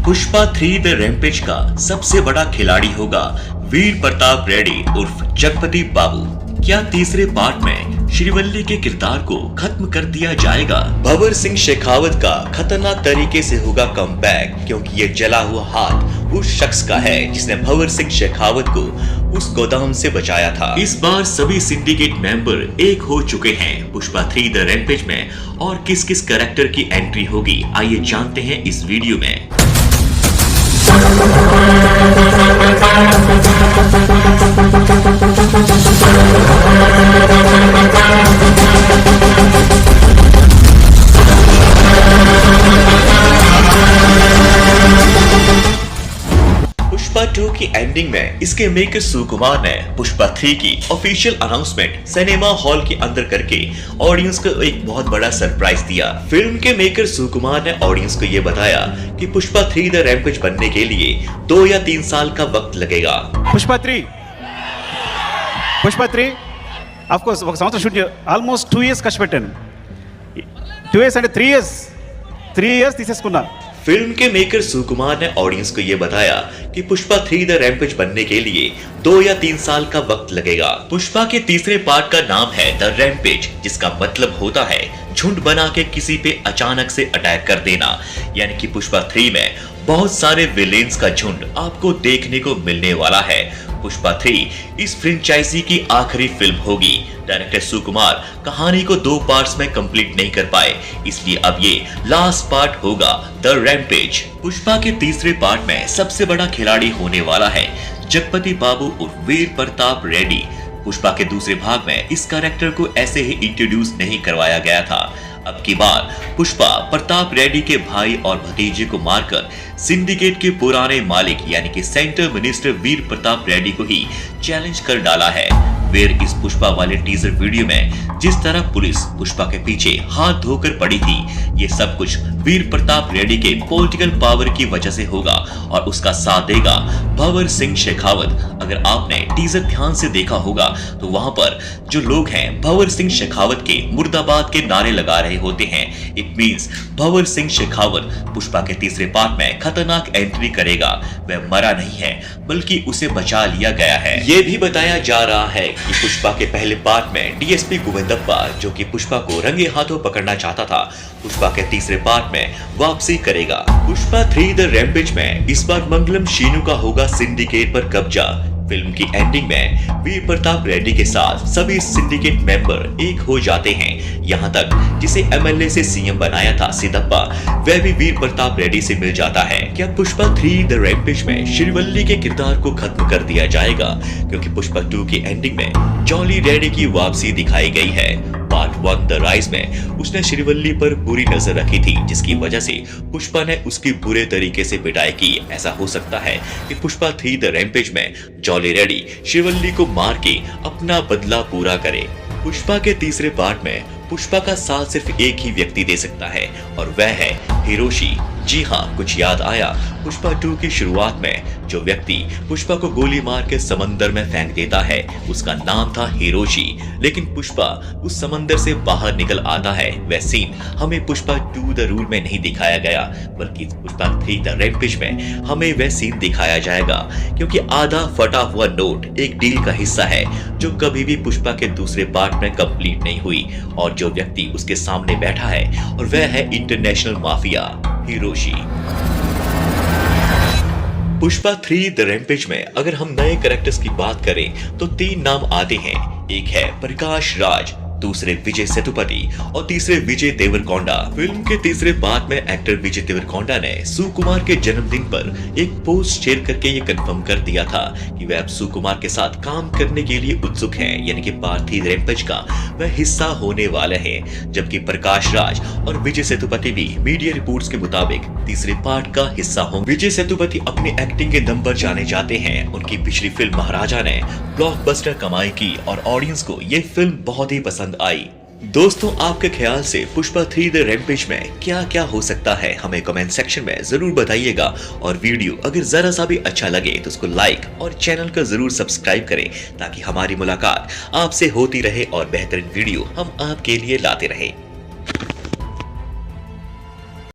Pushpa 3 the rampage का सबसे बड़ा खिलाड़ी होगा वीर प्रताप रेड्डी उर्फ जगपति बाबू। क्या तीसरे पार्ट में श्रीवल्ली के किरदार को खत्म कर दिया जाएगा? भंवर सिंह शेखावत का खतरनाक तरीके से होगा कमबैक, क्योंकि ये जला हुआ हाथ उस शख्स का है जिसने भंवर सिंह शेखावत को उस गोदाम से बचाया था। इस बार सभी सिंडिकेट मेंबर एक हो चुके हैं पुष्पा 3 द रैम्पेज में, और किस किस कैरेक्टर की एंट्री होगी आइए जानते हैं इस वीडियो में। पुष्पा 2 की एंडिंग में इसके मेकर सुकुमार ने पुष्पा 3 की ऑफिशियल अनाउंसमेंट सिनेमा हॉल के अंदर करके ऑडियंस को एक बहुत बड़ा सरप्राइज दिया। फिल्म के मेकर सुकुमार ने ऑडियंस को यह बताया कि पुष्पा 3 द रैम्पेज बनने के लिए 2 या 3 साल का वक्त लगेगा। Pushpa 3 of course ఒక సంవత్సరం షూట్ ఆల్మోస్ట్ 2 years ఖర్చు పెట్టాను. 2 years అంటే 3 years తీసేసుకున్నా. फिल्म के मेकर सुकुमार ने ऑडियंस को यह बताया कि पुष्पा 3 द रैम्पेज बनने के लिए 2 या 3 साल का वक्त लगेगा। पुष्पा के तीसरे पार्ट का नाम है द रैम्पेज, जिसका मतलब होता है झुंड बना के किसी पे अचानक से अटैक कर देना। यानी कि पुष्पा 3 में बहुत सारे विलेन्स का झुंड आपको देखने को मिलने वाला है। पुष्पा 3 इस फ्रेंचाइजी की आखिरी फिल्म होगी। डायरेक्टर सुकुमार कहानी को 2 पार्ट्स में कंप्लीट नहीं कर पाए, इसलिए अब ये लास्ट पार्ट होगा द रैम्पेज। पुष्पा के तीसरे पार्ट में सबसे बड़ा खिलाड़ी होने वाला है जगपति बाबू उर्फ वीर प्रताप रेड्डी। पुष्पा के दूसरे भाग में इस कैरेक्टर को ऐसे ही इंट्रोड्यूस नहीं करवाया गया था। अब की बार पुष्पा प्रताप रेड्डी के भाई और भतीजे को मारकर सिंडिकेट के पुराने मालिक यानी कि सेंटर मिनिस्टर वीर प्रताप रेड्डी को ही चैलेंज कर डाला है। वीर इस पुष्पा वाले टीजर वीडियो में जिस तरह पुलिस पुष्पा के पीछे हाथ धोकर पड़ी थी, ये सब कुछ वीर प्रताप रेड्डी के पॉलिटिकल पावर की वजह से होगा और उसका साथ देगा भंवर सिंह शेखावत। अगर आपने टीजर ध्यान से देखा होगा तो वहां पर जो लोग हैं भंवर सिंह शेखावत के मुर्दाबाद के नारे लगा रहे होते हैं। इट मींस भंवर सिंह शेखावत पुष्पा के तीसरे पार्ट में खतरनाक एंट्री करेगा। वह मरा नहीं है बल्कि उसे बचा लिया गया है। ये भी बताया जा रहा है कि पुष्पा के पहले पार्ट में डीएसपी गोविंदप्पा, जो कि पुष्पा को रंगे हाथों पकड़ना चाहता था, पुष्पा के तीसरे पार्ट में वापसी करेगा। पुष्पा 3 द रैम्पेज में इस बार मंगलम शीनू का होगा सिंडिकेट पर कब्जा। फिल्म की एंडिंग में वीर प्रताप रेड्डी के साथ सभी सिंडिकेट मेंबर एक हो जाते हैं। यहाँ तक जिसे एमएलए से सीएम बनाया था सिद्धप्पा, वह भी वीर प्रताप रेड्डी से मिल जाता है। क्या पुष्पा 3 द रैम्पेज में श्रीवल्ली के किरदार को खत्म कर दिया जाएगा? क्योंकि पुष्पा 2 की एंडिंग में जॉली रेड्डी की वापसी दिखाई गई है। पार्ट 1 द राइज में उसने श्रीवल्ली पर बुरी नजर रखी थी, जिसकी वजह से पुष्पा ने उसकी बुरे तरीके से पिटाई की। ऐसा हो सकता है कि पुष्पा 3 द रैम्पेज में जॉली रेड्डी श्रीवल्ली को मार के अपना बदला पूरा करे। पुष्पा के तीसरे पार्ट में पुष्पा का साथ सिर्फ एक ही व्यक्ति दे सकता है और वह है हिरोशी। जी हाँ, कुछ याद आया? पुष्पा 2 की शुरुआत में जो व्यक्ति पुष्पा को गोली मार के समंदर में फेंक देता है उसका नाम था हिरोशी। लेकिन पुष्पा उस समंदर से बाहर निकल आता है, वह सीन हमें पुष्पा 2 द रूल में नहीं दिखाया गया, बल्कि पुष्पा 3 द रैम्पेज में हमें वह सीन दिखाया जाएगा। क्योंकि आधा फटा हुआ नोट एक डील का हिस्सा है जो कभी भी पुष्पा के दूसरे पार्ट में कंप्लीट नहीं हुई, और जो व्यक्ति उसके सामने बैठा है और वह है international mafia Hiroshi. Pushpa 3 the rampage में अगर हम नए कैरेक्टर्स की बात करें तो 3 नाम आते हैं। एक है प्रकाश राज, दूसरे विजय सेतुपति और तीसरे विजय देवरकोंडा। फिल्म के तीसरे पार्ट में एक्टर विजय देवरकोंडा ने सुकुमार के जन्मदिन पर एक पोस्ट शेयर करके ये कंफर्म कर दिया था कि वह अब सुकुमार के साथ काम करने के लिए उत्सुक हैं, यानी कि पार्ट 3 रैम्पेज का वह हिस्सा होने वाले हैं। जबकि प्रकाश राज और विजय सेतुपति भी मीडिया रिपोर्ट्स के मुताबिक तीसरे पार्ट का हिस्सा होंगे। विजय सेतुपति अपनी एक्टिंग के दम पर जाने जाते हैं। उनकी पिछली फिल्म महाराजा ने ब्लॉकबस्टर कमाई की और ऑडियंस को ये फिल्म बहुत ही पसंद आई। दोस्तों, आपके ख्याल से पुष्पा 3 द रैम्पेज में क्या क्या हो सकता है हमें कमेंट सेक्शन में जरूर बताइएगा। और वीडियो अगर जरा सा भी अच्छा लगे तो उसको लाइक और चैनल को जरूर सब्सक्राइब करें, ताकि हमारी मुलाकात आपसे होती रहे और बेहतरीन वीडियो हम आपके लिए लाते रहें।